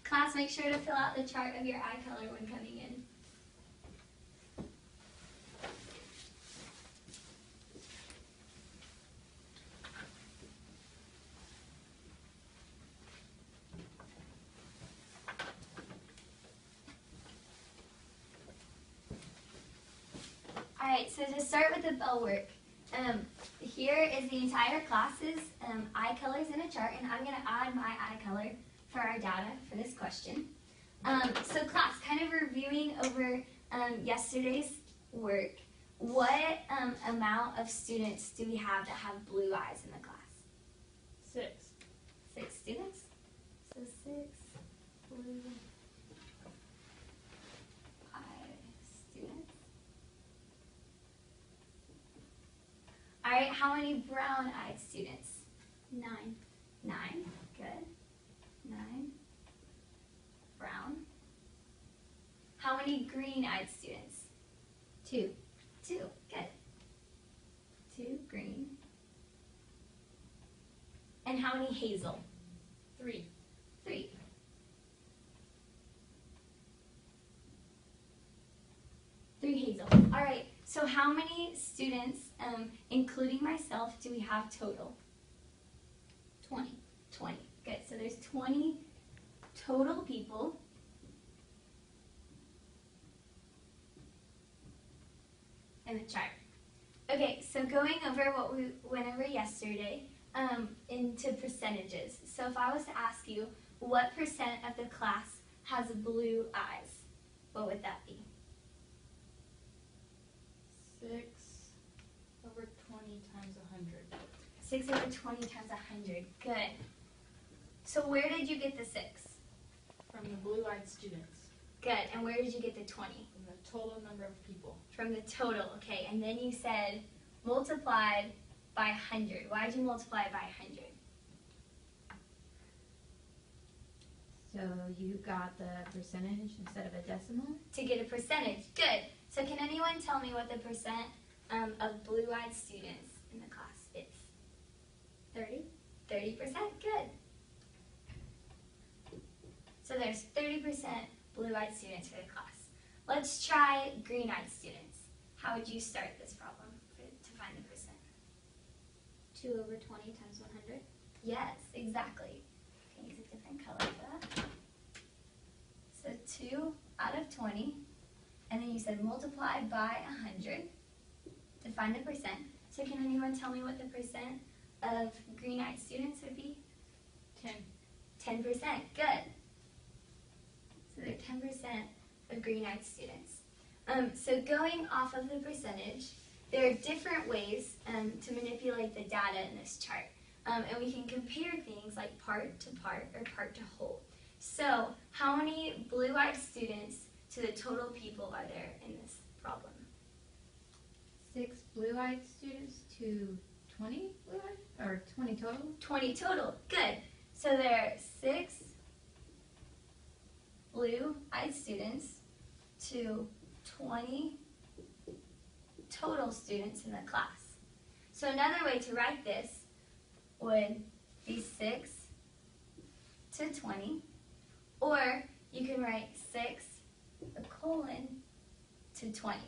Class, make sure to fill out the chart of your eye color when coming in. Alright, so to start with the bell work, here is the entire class's eye colors in a chart, and I'm going to add my eye color for our data for this question. So class, kind of reviewing over yesterday's work, what amount of students do we have that have blue eyes in the class? 6. 6 students. So 6 blue eye students. All right, how many brown-eyed students? 9. 9, good. 9, brown. How many green-eyed students? 2. 2, good. 2 green. And how many hazel? 3. 3. 3 hazel. All right, so how many students, including myself, do we have total? 20. 20. Good, so there's 20 total people. In the chart. Okay, so going over what we went over yesterday into percentages. So if I was to ask you, what percent of the class has blue eyes? What would that be? 6 over 20 times 100. 6 over 20 times 100. Good. So where did you get the 6? From the blue-eyed students. Good. And where did you get the 20? From the total number of people. From the total. Okay. And then you said multiplied by 100. Why did you multiply it by 100? So you got the percentage instead of a decimal? To get a percentage. Good. So can anyone tell me what the percent of blue-eyed students in the class is? 30. 30%. Good. So there's 30% blue-eyed students for the class. Let's try green-eyed students. How would you start this problem to find the percent? 2 over 20 times 100. Yes, exactly. Okay, use a different color for that. So 2 out of 20, and then you said multiply by 100 to find the percent. So can anyone tell me what the percent of green-eyed students would be? 10. 10%. Good. So they're 10% of green-eyed students. So going off of the percentage, there are different ways to manipulate the data in this chart. And we can compare things like part to part or part to whole. So how many blue-eyed students to the total people are there in this problem? 6 blue-eyed students to 20 blue-eyed? Or 20 total? 20 total. Good. So there are 6 blue-eyed students to 20 total students in the class. So another way to write this would be 6 to 20, or you can write 6 to 20.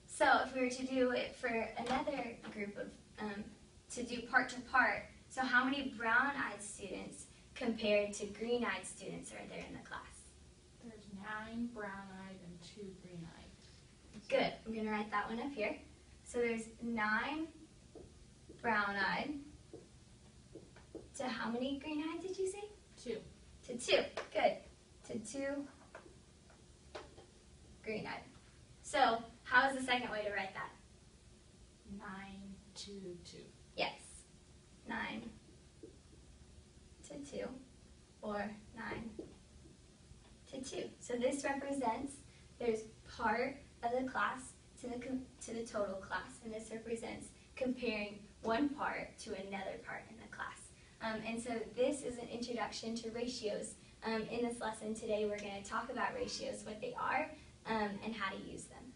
So if we were to do it for another group of, to do part to part, so how many brown-eyed students compared to green-eyed students are there in the class? There's 9 brown-eyed and 2 green-eyed. Good. I'm going to write that one up here. So there's 9 brown-eyed to how many green-eyed did you say? 2. To 2. Good. To 2 green-eyed. So how is the second way to write that? 9 to 2. Yes. 9 to 2, or 9 to 2. So this represents there's part of the class to the total class, and this represents comparing one part to another part in the class. And so this is an introduction to ratios. In this lesson today, we're going to talk about ratios, what they are, and how to use them.